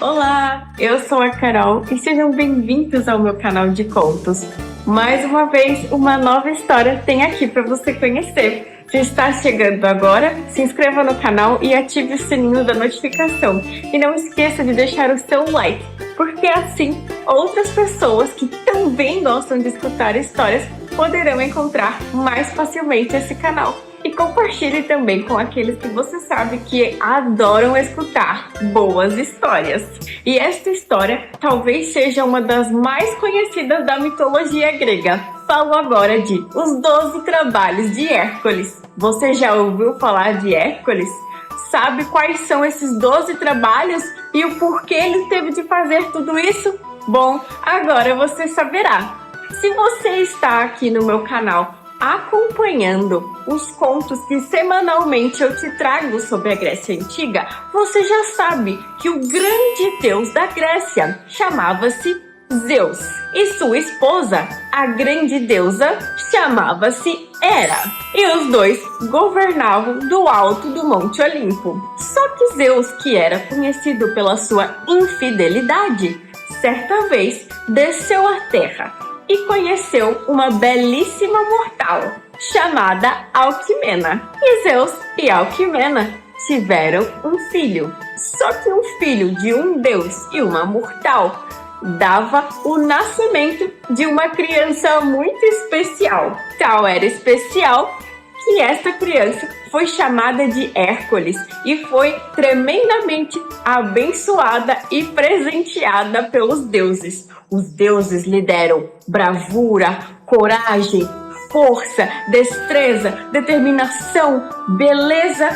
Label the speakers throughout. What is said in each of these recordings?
Speaker 1: Olá, eu sou a Carol e sejam bem-vindos ao meu canal de contos. Mais uma vez, uma nova história tem aqui para você conhecer. Se está chegando agora, se inscreva no canal e ative o sininho da notificação. E não esqueça de deixar o seu like, porque assim outras pessoas que também gostam de escutar histórias poderão encontrar mais facilmente esse canal. E compartilhe também com aqueles que você sabe que adoram escutar boas histórias. E esta história talvez seja uma das mais conhecidas da mitologia grega. Falo agora de Os 12 Trabalhos de Hércules. Você já ouviu falar de Hércules? Sabe quais são esses 12 trabalhos e o porquê ele teve de fazer tudo isso? Bom, agora você saberá. Se você está aqui no meu canal acompanhando os contos que semanalmente eu te trago sobre a Grécia Antiga, você já sabe que o grande deus da Grécia chamava-se Zeus e sua esposa, a grande deusa, chamava-se Hera. E os dois governavam do alto do Monte Olimpo. Só que Zeus, que era conhecido pela sua infidelidade, certa vez desceu à terra e conheceu uma belíssima mortal chamada Alquimena. E Zeus e Alquimena tiveram um filho. Só que um filho de um deus e uma mortal dava o nascimento de uma criança muito especial. Tal era especial que esta criança foi chamada de Hércules e foi tremendamente abençoada e presenteada pelos deuses. Os deuses lhe deram bravura, coragem, força, destreza, determinação, beleza,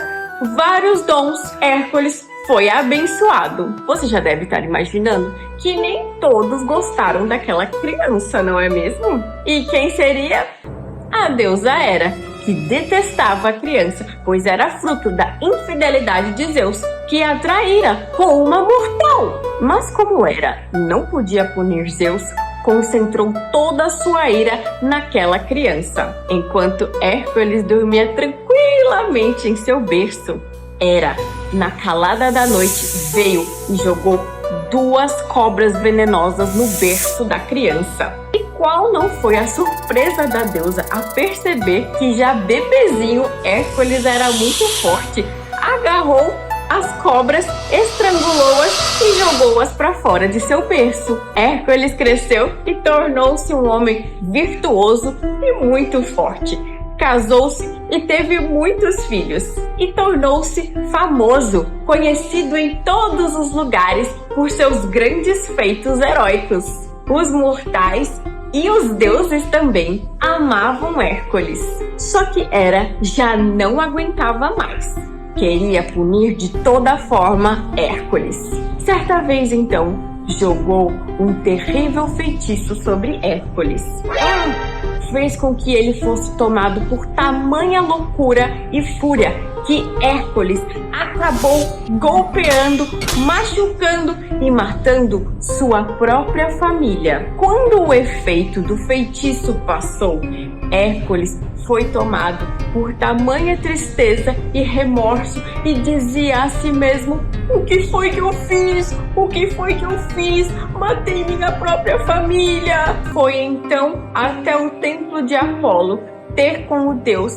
Speaker 1: vários dons. Hércules foi abençoado. Você já deve estar imaginando que nem todos gostaram daquela criança, não é mesmo? E quem seria? A deusa Hera, que detestava a criança, pois era fruto da infidelidade de Zeus, que a traíra com uma mortal. Mas como Hera não podia punir Zeus, concentrou toda a sua ira naquela criança. Enquanto Hércules dormia tranquilamente em seu berço, Hera, na calada da noite, veio e jogou 2 cobras venenosas no berço da criança. E qual não foi a surpresa da deusa a perceber que já bebezinho Hércules era muito forte? Agarrou as cobras, estrangulou-as e jogou-as para fora de seu berço. Hércules cresceu e tornou-se um homem virtuoso e muito forte. Casou-se e teve muitos filhos e tornou-se famoso, conhecido em todos os lugares por seus grandes feitos heróicos. Os mortais e os deuses também amavam Hércules. Só que Hera já não aguentava mais. Queria punir de toda forma Hércules. Certa vez, então, jogou um terrível feitiço sobre Hércules. Fez com que ele fosse tomado por tamanha loucura e fúria que Hércules acabou golpeando, machucando e matando sua própria família. Quando o efeito do feitiço passou, Hércules foi tomado por tamanha tristeza e remorso e dizia a si mesmo: o que foi que eu fiz? O que foi que eu fiz? Matei minha própria família. Foi então até o templo de Apolo ter com o deus,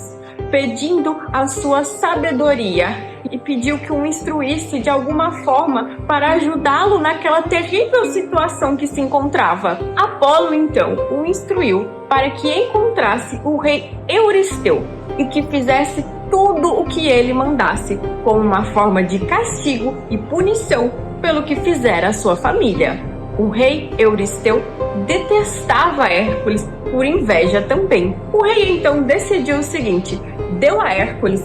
Speaker 1: pedindo a sua sabedoria e pediu que o instruísse de alguma forma para ajudá-lo naquela terrível situação que se encontrava. Apolo então o instruiu para que encontrasse o rei Euristeu e que fizesse tudo o que ele mandasse, como uma forma de castigo e punição pelo que fizera a sua família. O rei Euristeu detestava Hércules por inveja também. O rei então decidiu o seguinte: deu a Hércules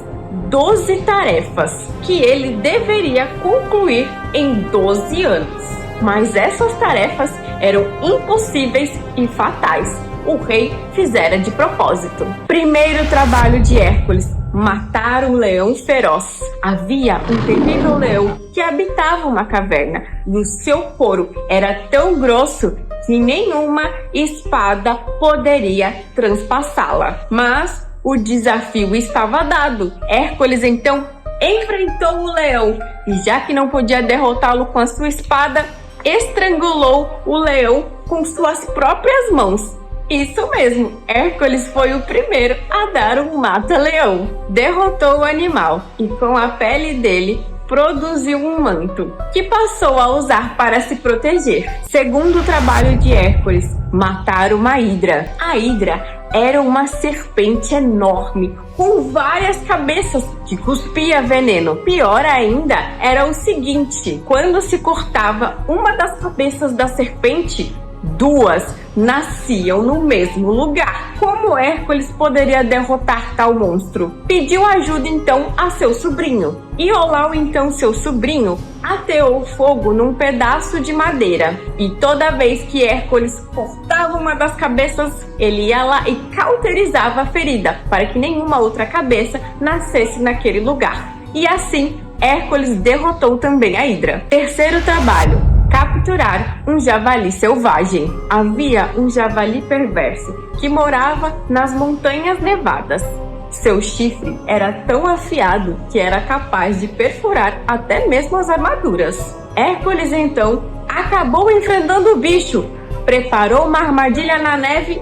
Speaker 1: 12 tarefas que ele deveria concluir em 12 anos. Mas essas tarefas eram impossíveis e fatais. O rei fizera de propósito. Primeiro trabalho de Hércules: matar um leão feroz. Havia um terrível leão que habitava uma caverna e o seu couro era tão grosso que nenhuma espada poderia transpassá-la. Mas o desafio estava dado. Hércules então enfrentou o leão e, já que não podia derrotá-lo com a sua espada, estrangulou o leão com suas próprias mãos. Isso mesmo, Hércules foi o primeiro a dar um mata-leão. Derrotou o animal e, com a pele dele, produziu um manto, que passou a usar para se proteger. Segundo trabalho de Hércules, matar uma hidra. A hidra era uma serpente enorme, com várias cabeças, que cuspia veneno. Pior ainda era o seguinte: quando se cortava uma das cabeças da serpente, duas nasciam no mesmo lugar. Como Hércules poderia derrotar tal monstro? Pediu ajuda então a seu sobrinho. Iolau, então seu sobrinho, ateou fogo num pedaço de madeira. E toda vez que Hércules cortava uma das cabeças, ele ia lá e cauterizava a ferida, para que nenhuma outra cabeça nascesse naquele lugar. E assim, Hércules derrotou também a hidra. Terceiro trabalho: capturar um javali selvagem. Havia um javali perverso que morava nas montanhas nevadas. Seu chifre era tão afiado que era capaz de perfurar até mesmo as armaduras. Hércules então acabou enfrentando o bicho, preparou uma armadilha na neve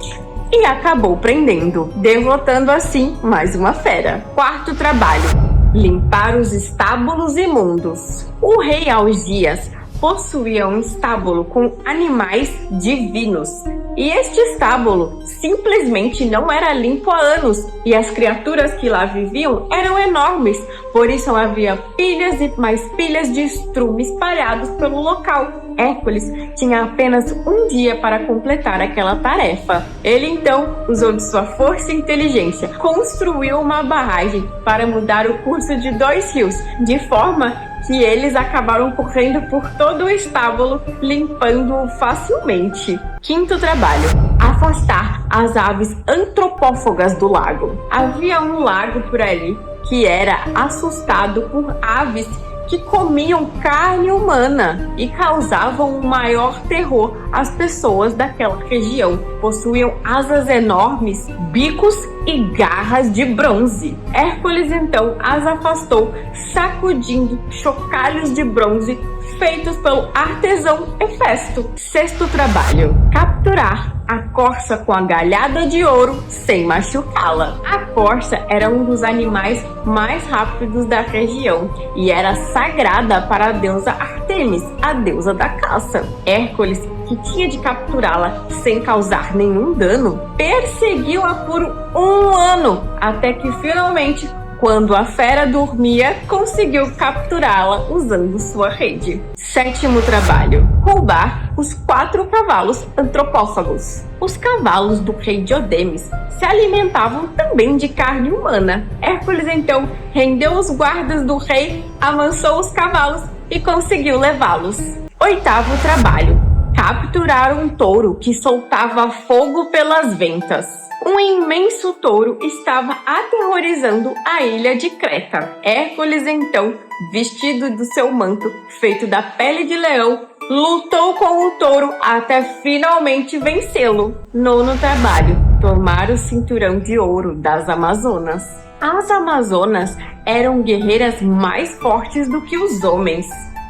Speaker 1: e acabou prendendo, derrotando assim mais uma fera. Quarto trabalho: limpar os estábulos imundos. O rei Augias possuía um estábulo com animais divinos. E este estábulo simplesmente não era limpo há anos, e as criaturas que lá viviam eram enormes, por isso havia pilhas e mais pilhas de estrume espalhados pelo local. Hércules tinha apenas um dia para completar aquela tarefa. Ele então usou de sua força e inteligência, construiu uma barragem para mudar o curso de dois rios, de forma que eles acabaram correndo por todo o estábulo, limpando-o facilmente. Quinto trabalho: afastar as aves antropófagas do lago. Havia um lago por ali que era assustado por aves que comiam carne humana e causavam o maior terror às pessoas daquela região. Possuíam asas enormes, bicos e garras de bronze. Hércules então as afastou, sacudindo chocalhos de bronze feitos pelo artesão Hefesto. Sexto trabalho: capturar a corça com a galhada de ouro sem machucá-la. A corça era um dos animais mais rápidos da região e era sagrada para a deusa Ártemis, a deusa da caça. Hércules, que tinha de capturá-la sem causar nenhum dano, perseguiu-a por um ano, até que finalmente, quando a fera dormia, conseguiu capturá-la usando sua rede. Sétimo trabalho: roubar os 4 cavalos antropófagos. Os cavalos do rei Diomedes se alimentavam também de carne humana. Hércules então rendeu os guardas do rei, amansou os cavalos e conseguiu levá-los. Oitavo trabalho: capturar um touro que soltava fogo pelas ventas. Um imenso touro estava aterrorizando a ilha de Creta. Hércules então, vestido do seu manto feito da pele de leão, lutou com o touro até finalmente vencê-lo. Nono trabalho: tomar o cinturão de ouro das Amazonas. As Amazonas eram guerreiras mais fortes do que os homens.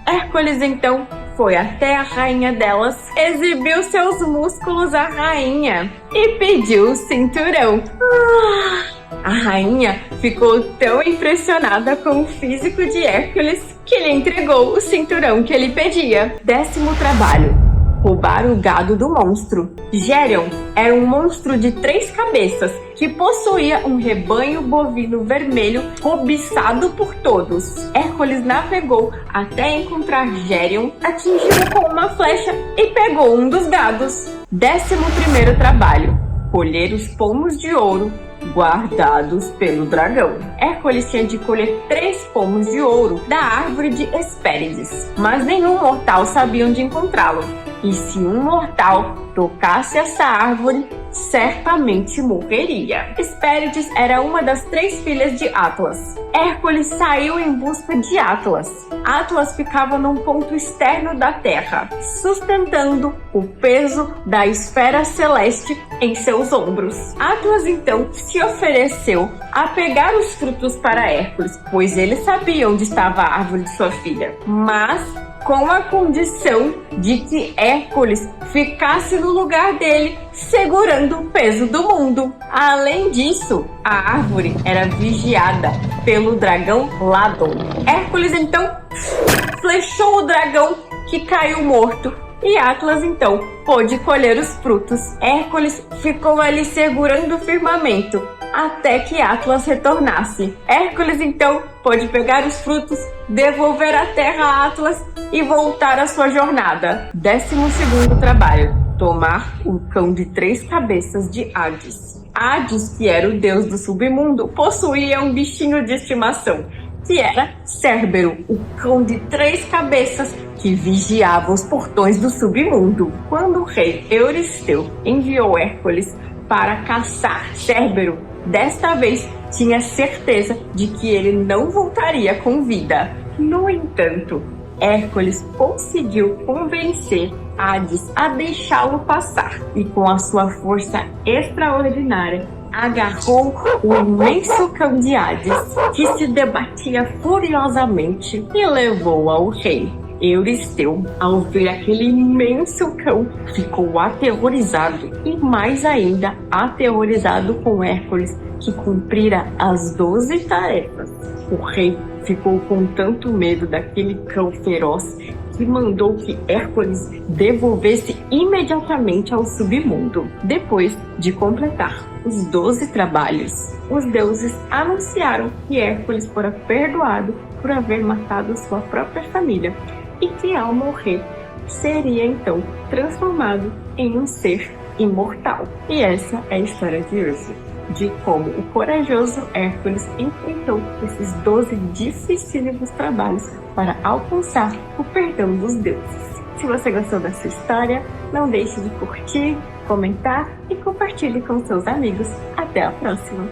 Speaker 1: Hércules então foi até a rainha delas, exibiu seus músculos à rainha e pediu o cinturão. A rainha ficou tão impressionada com o físico de Hércules que lhe entregou o cinturão que ele pedia. Décimo trabalho: roubar o gado do monstro. Geryon era um monstro de 3 cabeças que possuía um rebanho bovino vermelho cobiçado por todos. Hércules navegou até encontrar Geryon, atingiu-o com uma flecha e pegou um dos gados. 11º trabalho: colher os pomos de ouro guardados pelo dragão. Hércules tinha de colher 3 pomos de ouro da árvore de Hespérides, mas nenhum mortal sabia onde encontrá-lo. E se um mortal tocasse essa árvore, certamente morreria. Hespérides era uma das 3 filhas de Atlas. Hércules saiu em busca de Atlas. Atlas ficava num ponto externo da Terra, sustentando o peso da esfera celeste em seus ombros. Atlas então se ofereceu a pegar os frutos para Hércules, pois ele sabia onde estava a árvore de sua filha, mas com a condição de que Hércules ficasse no lugar dele, segurando o peso do mundo. Além disso, a árvore era vigiada pelo dragão Ladon. Hércules então flechou o dragão, que caiu morto, e Atlas então pôde colher os frutos. Hércules ficou ali segurando o firmamento até que Atlas retornasse. Hércules então pôde pegar os frutos, devolver a terra a Atlas e voltar à sua jornada. 12º trabalho: tomar o cão de 3 cabeças de Hades. Hades, que era o deus do submundo, possuía um bichinho de estimação, que era Cérbero, o cão de 3 cabeças que vigiava os portões do submundo. Quando o rei Euristeu enviou Hércules para caçar Cérbero, desta vez tinha certeza de que ele não voltaria com vida. No entanto, Hércules conseguiu convencer Hades a deixá-lo passar e, com a sua força extraordinária, agarrou o imenso cão de Hades, que se debatia furiosamente, e levou ao rei. Euristeu, ao ver aquele imenso cão, ficou aterrorizado e mais ainda aterrorizado com Hércules, que cumprira as 12 tarefas. O rei ficou com tanto medo daquele cão feroz que mandou que Hércules devolvesse imediatamente ao submundo. Depois de completar os 12 trabalhos, os deuses anunciaram que Hércules fora perdoado por haver matado sua própria família e que, ao morrer, seria então transformado em um ser imortal. E essa é a história de hoje, de como o corajoso Hércules enfrentou esses 12 dificílimos trabalhos para alcançar o perdão dos deuses. Se você gostou dessa história, não deixe de curtir, comentar e compartilhe com seus amigos. Até a próxima!